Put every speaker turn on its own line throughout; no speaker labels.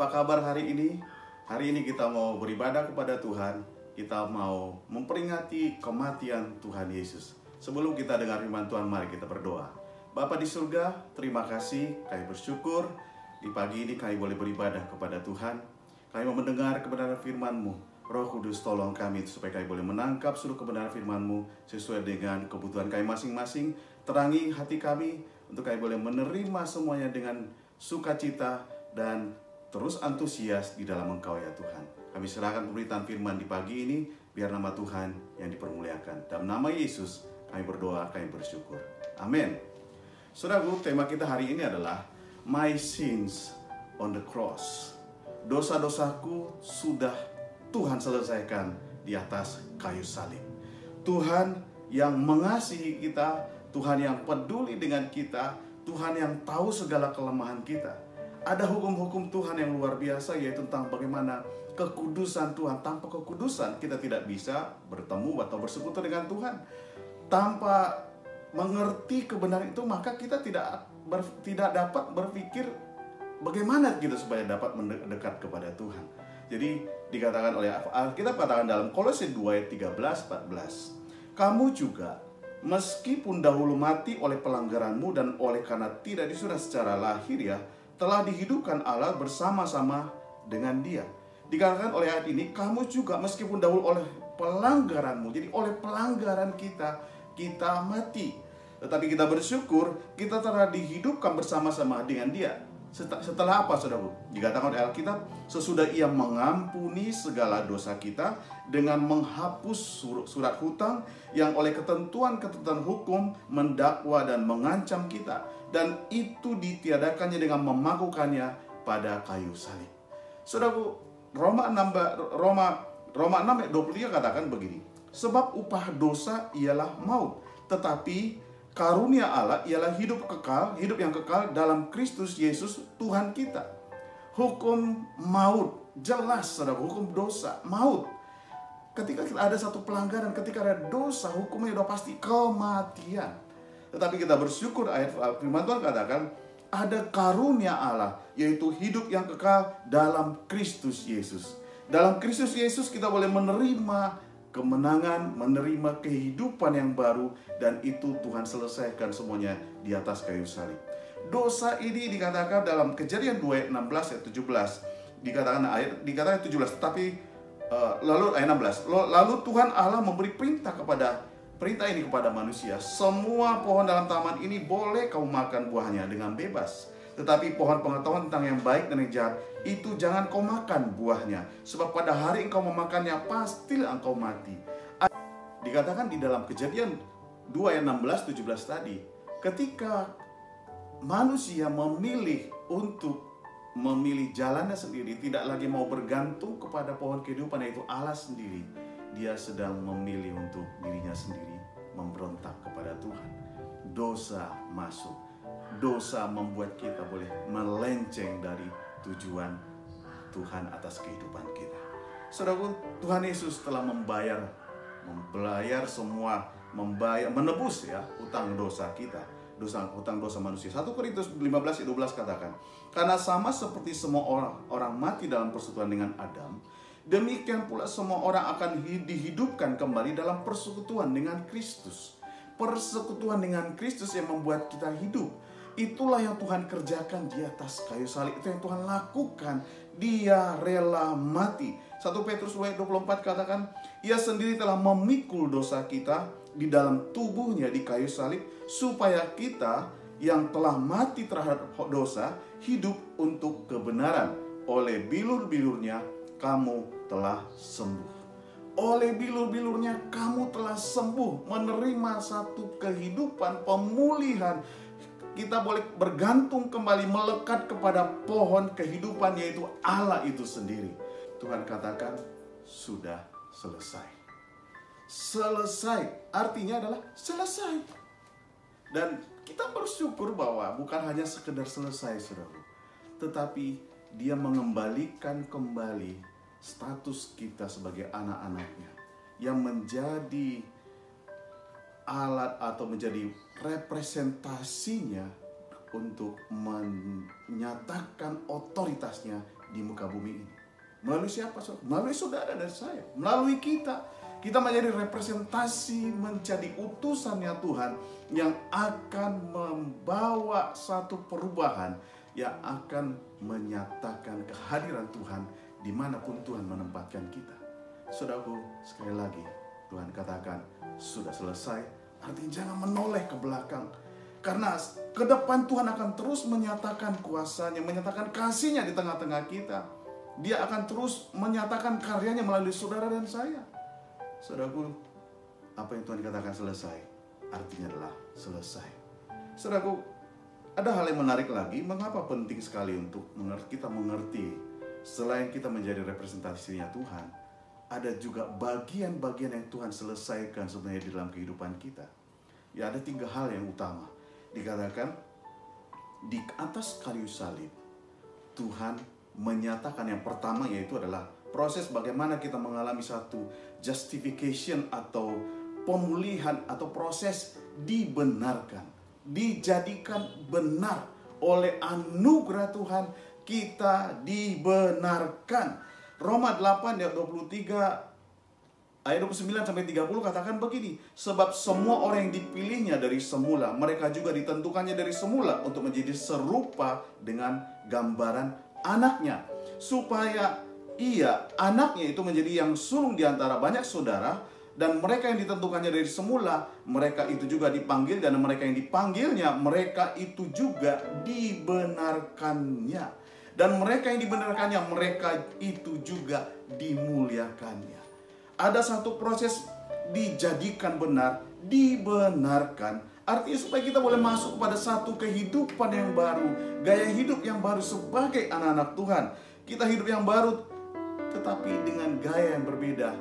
Apa kabar hari ini? Hari ini kita mau beribadah kepada Tuhan. Kita mau memperingati kematian Tuhan Yesus. Sebelum kita dengar firman Tuhan, mari kita berdoa. Bapa di surga, terima kasih, kami bersyukur di pagi ini kami boleh beribadah kepada Tuhan. Kami mau mendengar kebenaran firman-Mu. Roh Kudus tolong kami supaya kami boleh menangkap seluruh kebenaran firman-Mu sesuai dengan kebutuhan kami masing-masing. Terangi hati kami untuk kami boleh menerima semuanya dengan sukacita dan terus antusias di dalam Engkau ya Tuhan. Kami serahkan pemberitaan firman di pagi ini, biar nama Tuhan yang dipermuliakan. Dalam nama Yesus kami berdoa, kami bersyukur. Amin. Saudaraku, tema kita hari ini adalah My Sins on the Cross. Dosa-dosaku sudah Tuhan selesaikan di atas kayu salib. Tuhan yang mengasihi kita, Tuhan yang peduli dengan kita, Tuhan yang tahu segala kelemahan kita. Ada hukum-hukum Tuhan yang luar biasa, yaitu tentang bagaimana kekudusan Tuhan. Tanpa kekudusan kita tidak bisa bertemu atau bersekutu dengan Tuhan. Tanpa mengerti kebenaran itu, maka kita tidak dapat berpikir bagaimana kita supaya dapat mendekat kepada Tuhan. Jadi dikatakan oleh Alkitab, katakan dalam Kolose 2 ayat 13-14, kamu juga meskipun dahulu mati oleh pelanggaranmu dan oleh karena tidak disunat secara lahiriah, telah dihidupkan Allah bersama-sama dengan Dia. Dikatakan oleh ayat ini, kamu juga meskipun dahulu oleh pelanggaranmu, jadi oleh pelanggaran kita mati. Tetapi kita bersyukur, kita telah dihidupkan bersama-sama dengan Dia. Setelah apa, saudaraku? Dikatakan oleh Alkitab, sesudah Ia mengampuni segala dosa kita dengan menghapus surat hutang yang oleh ketentuan-ketentuan hukum mendakwa dan mengancam kita. Dan itu ditiadakannya dengan memakukannya pada kayu salib. Saudaraku, Roma 6 ayat 23 katakan begini, sebab upah dosa ialah maut, tetapi karunia Allah ialah hidup yang kekal dalam Kristus Yesus Tuhan kita. Hukum maut, jelas saudara, hukum dosa, maut. Ketika ada satu pelanggaran, ketika ada dosa, hukumnya sudah pasti kematian. Tetapi kita bersyukur, ayat firman Tuhan katakan, ada karunia Allah, yaitu hidup yang kekal dalam Kristus Yesus. Dalam Kristus Yesus kita boleh menerima kemenangan, menerima kehidupan yang baru, dan itu Tuhan selesaikan semuanya di atas kayu salib. Dosa ini dikatakan dalam Kejadian 2 ayat 16 ayat 17. Dikatakan ayat 17, tetapi lalu ayat 16. Lalu Tuhan Allah memberi perintah ini kepada manusia, semua pohon dalam taman ini boleh kau makan buahnya dengan bebas. Tetapi pohon pengetahuan tentang yang baik dan yang jahat, itu jangan kau makan buahnya. Sebab pada hari engkau memakannya, pastilah engkau mati. Dikatakan di dalam Kejadian 2 ayat 16-17 tadi, ketika manusia memilih jalannya sendiri, tidak lagi mau bergantung kepada pohon kehidupan, yaitu Allah sendiri, dia sedang memilih untuk dirinya sendiri memberontak kepada Tuhan. Dosa masuk. Dosa membuat kita boleh melenceng dari tujuan Tuhan atas kehidupan kita. Saudaraku, Tuhan Yesus telah menebus ya utang dosa kita, utang dosa manusia. 1 Korintus 15:12 katakan, karena sama seperti semua orang mati dalam persekutuan dengan Adam, demikian pula semua orang akan dihidupkan kembali dalam persekutuan dengan Kristus. Persekutuan dengan Kristus yang membuat kita hidup. Itulah yang Tuhan kerjakan di atas kayu salib. Itu yang Tuhan lakukan. Dia rela mati. 1 Petrus 2:24 katakan, Ia sendiri telah memikul dosa kita di dalam tubuhnya di kayu salib, supaya kita yang telah mati terhadap dosa hidup untuk kebenaran. Oleh bilur-bilurnya kamu telah sembuh. Oleh bilur-bilurnya kamu telah sembuh, menerima satu kehidupan pemulihan. Kita boleh bergantung kembali, melekat kepada pohon kehidupan, yaitu Allah itu sendiri. Tuhan katakan, sudah selesai. Selesai, artinya adalah selesai. Dan kita bersyukur bahwa bukan hanya sekedar selesai, saudara, tetapi Dia mengembalikan kembali status kita sebagai anak-anaknya, yang menjadi alat atau menjadi representasinya untuk menyatakan otoritasnya di muka bumi ini. Melalui siapa? Melalui saudara dan saya. Melalui kita. Kita menjadi representasi, menjadi utusannya Tuhan yang akan membawa satu perubahan, yang akan menyatakan kehadiran Tuhan dimanapun Tuhan menempatkan kita. Saudaraku, sekali lagi Tuhan katakan sudah selesai. Artinya jangan menoleh ke belakang, karena ke depan Tuhan akan terus menyatakan kuasanya, menyatakan kasihnya di tengah-tengah kita. Dia akan terus menyatakan karyanya melalui saudara dan saya. Saudaraku, apa yang Tuhan katakan selesai, artinya adalah selesai. Saudaraku, ada hal yang menarik lagi. Mengapa penting sekali untuk kita mengerti, selain kita menjadi representasinya Tuhan, ada juga bagian-bagian yang Tuhan selesaikan sebenarnya di dalam kehidupan kita. Ya, ada 3 hal yang utama. Dikatakan di atas kayu salib, Tuhan menyatakan yang pertama, yaitu adalah proses bagaimana kita mengalami satu justification atau pemulihan, atau proses dibenarkan, dijadikan benar oleh anugerah Tuhan. Kita dibenarkan. Roma 8 ayat 23 ayat 29 sampai 30 katakan begini, sebab semua orang yang dipilihnya dari semula, mereka juga ditentukannya dari semula untuk menjadi serupa dengan gambaran anaknya, supaya ia, anaknya itu, menjadi yang sulung di antara banyak saudara. Dan mereka yang ditentukannya dari semula, mereka itu juga dipanggil. Dan mereka yang dipanggilnya, mereka itu juga dibenarkannya. Dan mereka yang dibenarkannya, mereka itu juga dimuliakannya. Ada satu proses dijadikan benar, dibenarkan. Artinya supaya kita boleh masuk pada satu kehidupan yang baru, gaya hidup yang baru sebagai anak-anak Tuhan. Kita hidup yang baru, tetapi dengan gaya yang berbeda,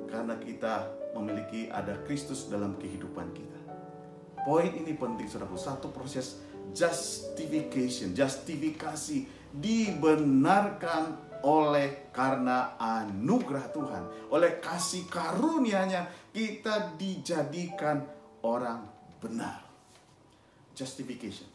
karena kita memiliki ada Kristus dalam kehidupan kita. Poin ini penting, saudaraku. Satu proses justification, justifikasi, dibenarkan oleh karena anugerah Tuhan, oleh kasih karunia-Nya, kita dijadikan orang benar. Justification.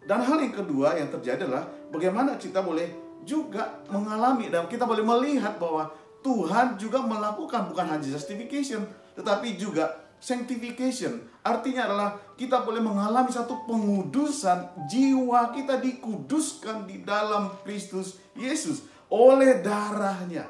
Dan hal yang kedua yang terjadi adalah bagaimana kita boleh juga mengalami, dan kita boleh melihat bahwa Tuhan juga melakukan bukan hanya justification, tetapi juga sanctification. Artinya adalah kita boleh mengalami satu pengudusan. Jiwa kita dikuduskan di dalam Kristus Yesus oleh darahnya.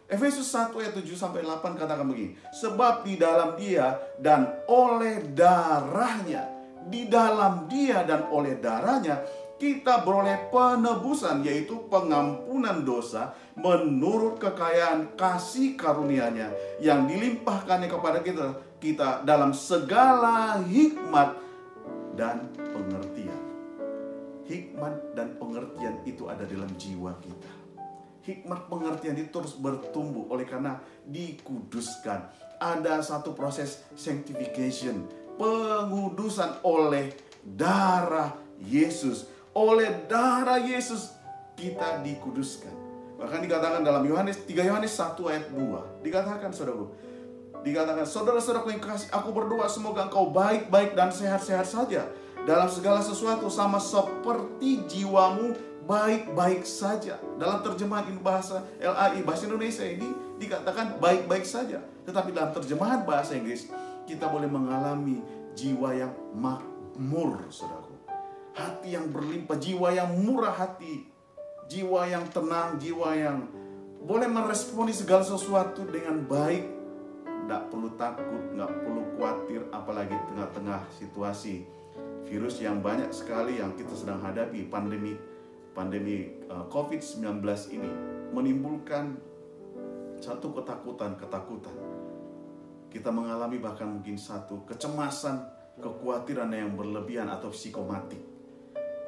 Efesus 1 ayat 7 sampai 8 katakan begini, sebab di dalam Dia dan oleh darahnya, di dalam Dia dan oleh darahnya, kita beroleh penebusan, yaitu pengampunan dosa menurut kekayaan kasih karunia-Nya yang dilimpahkannya kepada kita dalam segala hikmat dan pengertian. Hikmat dan pengertian itu ada dalam jiwa kita. Hikmat pengertian itu terus bertumbuh oleh karena dikuduskan. Ada satu proses sanctification, pengudusan oleh darah Yesus. Oleh darah Yesus kita dikuduskan. Bahkan dikatakan dalam 3 Yohanes 1 ayat 2, dikatakan, saudaraku, dikatakan, saudara-saudaraku yang kasih, aku berdoa semoga engkau baik-baik dan sehat-sehat saja dalam segala sesuatu, sama seperti jiwamu baik-baik saja. Dalam terjemahan bahasa LAI, bahasa Indonesia ini dikatakan baik-baik saja. Tetapi dalam terjemahan bahasa Inggris, kita boleh mengalami jiwa yang makmur, saudaraku. Hati yang berlimpah, jiwa yang murah hati, jiwa yang tenang, jiwa yang boleh meresponi segala sesuatu dengan baik. Tidak perlu takut, tidak perlu khawatir, apalagi tengah-tengah situasi virus yang banyak sekali yang kita sedang hadapi. Pandemi COVID-19 ini menimbulkan satu ketakutan. Kita mengalami bahkan mungkin satu kecemasan, kekhawatiran yang berlebihan atau psikomatik.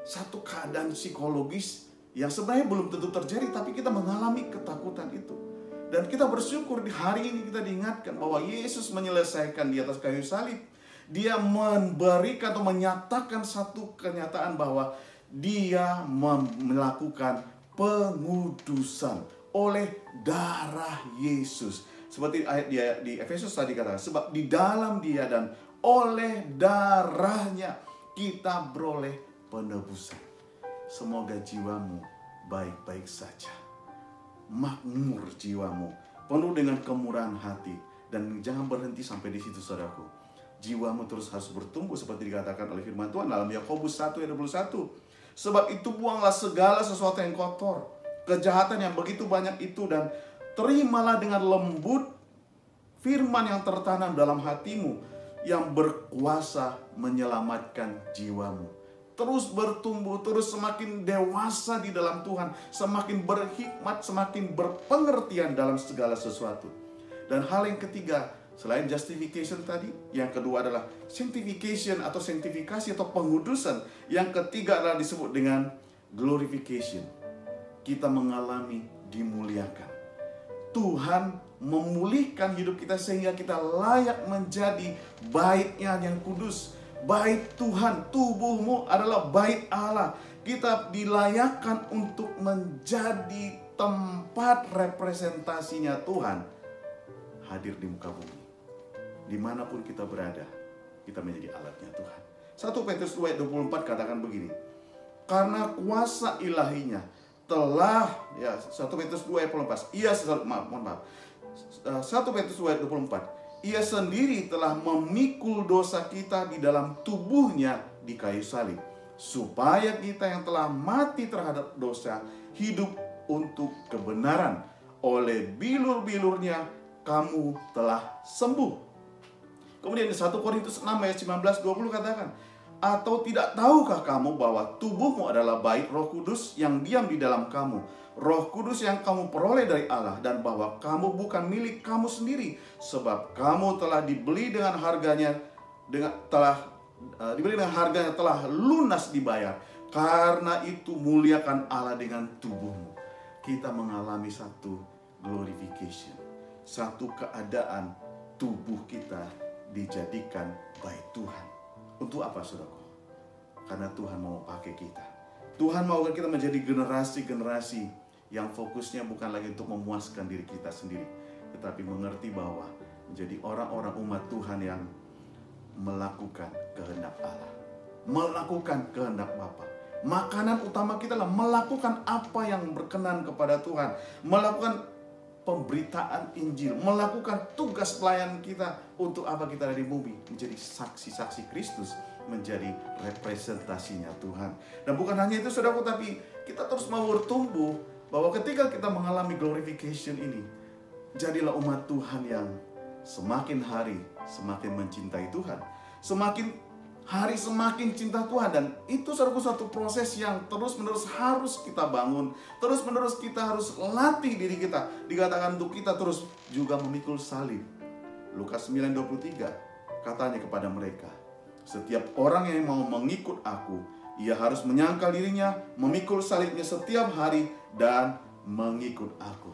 Satu keadaan psikologis yang sebenarnya belum tentu terjadi, tapi kita mengalami ketakutan itu. Dan kita bersyukur di hari ini kita diingatkan bahwa Yesus menyelesaikan di atas kayu salib. Dia memberikan atau menyatakan satu kenyataan bahwa Dia melakukan pengudusan oleh darah Yesus. Seperti ayat di Efesus tadi katakan, sebab di dalam Dia dan oleh darahnya kita beroleh penebusan. Semoga jiwamu baik-baik saja. Makmur jiwamu, penuh dengan kemurahan hati. Dan jangan berhenti sampai di situ, saudaraku. Jiwamu terus harus bertumbuh seperti dikatakan oleh firman Tuhan dalam Yakobus 1 ayat 21. Sebab itu buanglah segala sesuatu yang kotor, kejahatan yang begitu banyak itu, dan terimalah dengan lembut firman yang tertanam dalam hatimu, yang berkuasa menyelamatkan jiwamu. Terus bertumbuh, terus semakin dewasa di dalam Tuhan, semakin berhikmat, semakin berpengertian dalam segala sesuatu. Dan hal yang ketiga, selain justification tadi, yang kedua adalah sanctification atau sanctifikasi atau pengudusan. Yang ketiga adalah disebut dengan glorification. Kita mengalami dimuliakan. Tuhan memulihkan hidup kita sehingga kita layak menjadi bait-Nya yang kudus. Bait Tuhan, tubuhmu adalah bait Allah. Kita dilayakkan untuk menjadi tempat representasinya Tuhan hadir di muka bumi. Dimanapun kita berada, kita menjadi alatnya Tuhan. 1 Petrus 2 ayat 24 katakan begini. Karena kuasa ilahinya telah, 1 Petrus 2 ayat 24. 1 Petrus 2 ayat 24. Ia sendiri telah memikul dosa kita di dalam tubuhnya di kayu salib, supaya kita yang telah mati terhadap dosa hidup untuk kebenaran. Oleh bilur-bilurnya kamu telah sembuh. Kemudian di 1 Korintus 6 ayat 19-20 katakan, atau tidak tahukah kamu bahwa tubuhmu adalah bait Roh Kudus yang diam di dalam kamu, Roh Kudus yang kamu peroleh dari Allah, dan bahwa kamu bukan milik kamu sendiri, sebab kamu telah dibeli dengan harganya, telah lunas dibayar. Karena itu muliakan Allah dengan tubuhmu. Kita mengalami satu glorification, satu keadaan tubuh kita dijadikan bait Tuhan. Untuk apa, saudaraku? Karena Tuhan mau pakai kita. Tuhan mau kita menjadi generasi-generasi yang fokusnya bukan lagi untuk memuaskan diri kita sendiri, tetapi mengerti bahwa menjadi orang-orang umat Tuhan yang melakukan kehendak Allah, melakukan kehendak Bapa. Makanan utama kita adalah melakukan apa yang berkenan kepada Tuhan, melakukan pemberitaan Injil, melakukan tugas pelayanan kita. Untuk apa kita ada di bumi? Menjadi saksi-saksi Kristus, menjadi representasinya Tuhan. Dan bukan hanya itu, saudaraku, tapi kita terus mau bertumbuh, bahwa ketika kita mengalami glorification ini, jadilah umat Tuhan yang semakin hari semakin mencintai Tuhan, semakin hari semakin cinta Tuhan. Dan itu satu proses yang terus-menerus harus kita bangun, terus-menerus kita harus latih diri kita. Dikatakan untuk kita terus juga memikul salib. Lukas 9:23 katanya kepada mereka, setiap orang yang mau mengikut aku, ia harus menyangkal dirinya, memikul salibnya setiap hari, dan mengikut aku.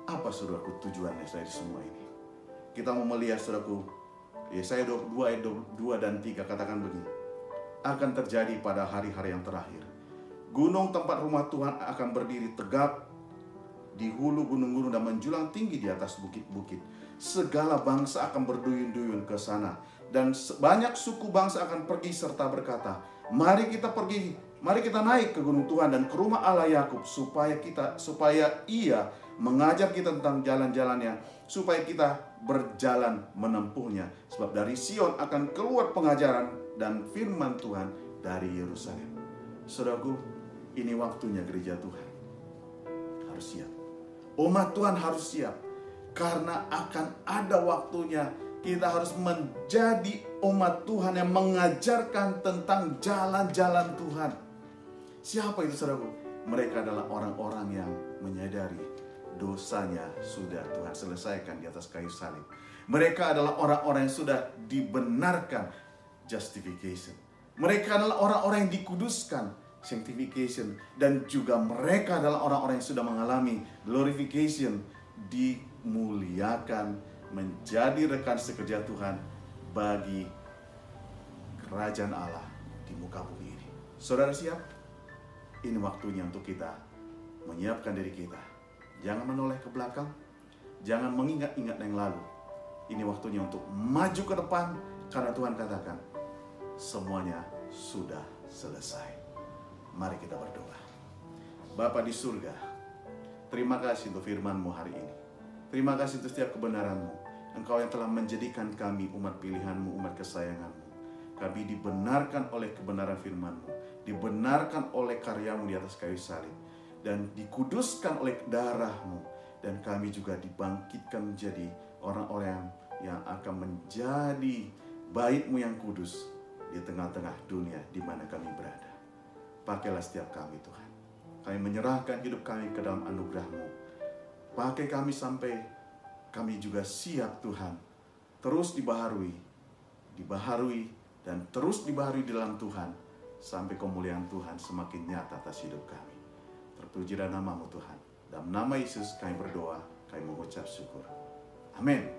Apa, saudaraku, tujuannya dari semua ini? Kita mau melihat, saudaraku, Yesaya 22 ayat 2 dan 3 katakan begini. Akan terjadi pada hari-hari yang terakhir, gunung tempat rumah Tuhan akan berdiri tegak di hulu gunung-gunung dan menjulang tinggi di atas bukit-bukit. Segala bangsa akan berduyun-duyun ke sana, dan banyak suku bangsa akan pergi serta berkata, mari kita naik ke gunung Tuhan dan ke rumah Allah Yakub, supaya ia mengajar kita tentang jalan-jalannya, supaya kita berjalan menempuhnya. Sebab dari Sion akan keluar pengajaran dan firman Tuhan dari Yerusalem. Saudaraku, ini waktunya gereja Tuhan harus siap. Umat Tuhan harus siap, karena akan ada waktunya kita harus menjadi umat Tuhan yang mengajarkan tentang jalan-jalan Tuhan. Siapa itu, saudaraku? Mereka adalah orang-orang yang menyadari dosanya sudah Tuhan selesaikan di atas kayu salib. Mereka adalah orang-orang yang sudah dibenarkan, justification. Mereka adalah orang-orang yang dikuduskan, sanctification. Dan juga mereka adalah orang-orang yang sudah mengalami glorification, dimuliakan, menjadi rekan sekerja Tuhan bagi kerajaan Allah di muka bumi ini. Saudara siap? Ini waktunya untuk kita menyiapkan diri kita. Jangan menoleh ke belakang, jangan mengingat-ingat yang lalu. Ini waktunya untuk maju ke depan, karena Tuhan katakan semuanya sudah selesai. Mari kita berdoa. Bapa di surga, terima kasih untuk firman-Mu hari ini. Terima kasih untuk setiap kebenaran-Mu. Engkau yang telah menjadikan kami umat pilihan-Mu, umat kesayangan-Mu. Kami dibenarkan oleh kebenaran firman-Mu, dibenarkan oleh karya-Mu di atas kayu salib, dan dikuduskan oleh darah-Mu. Dan kami juga dibangkitkan menjadi orang-orang yang akan menjadi bait-Mu yang kudus di tengah-tengah dunia di mana kami berada. Pakailah setiap kami Tuhan. Kami menyerahkan hidup kami ke dalam anugerah-Mu. Pakai kami sampai kami juga siap Tuhan. Terus dibaharui dan terus dibaharui di dalam Tuhan. Sampai kemuliaan Tuhan semakin nyata atas hidup kami. Terpujilah nama-Mu Tuhan. Dalam nama Yesus kami berdoa, kami mengucap syukur. Amin.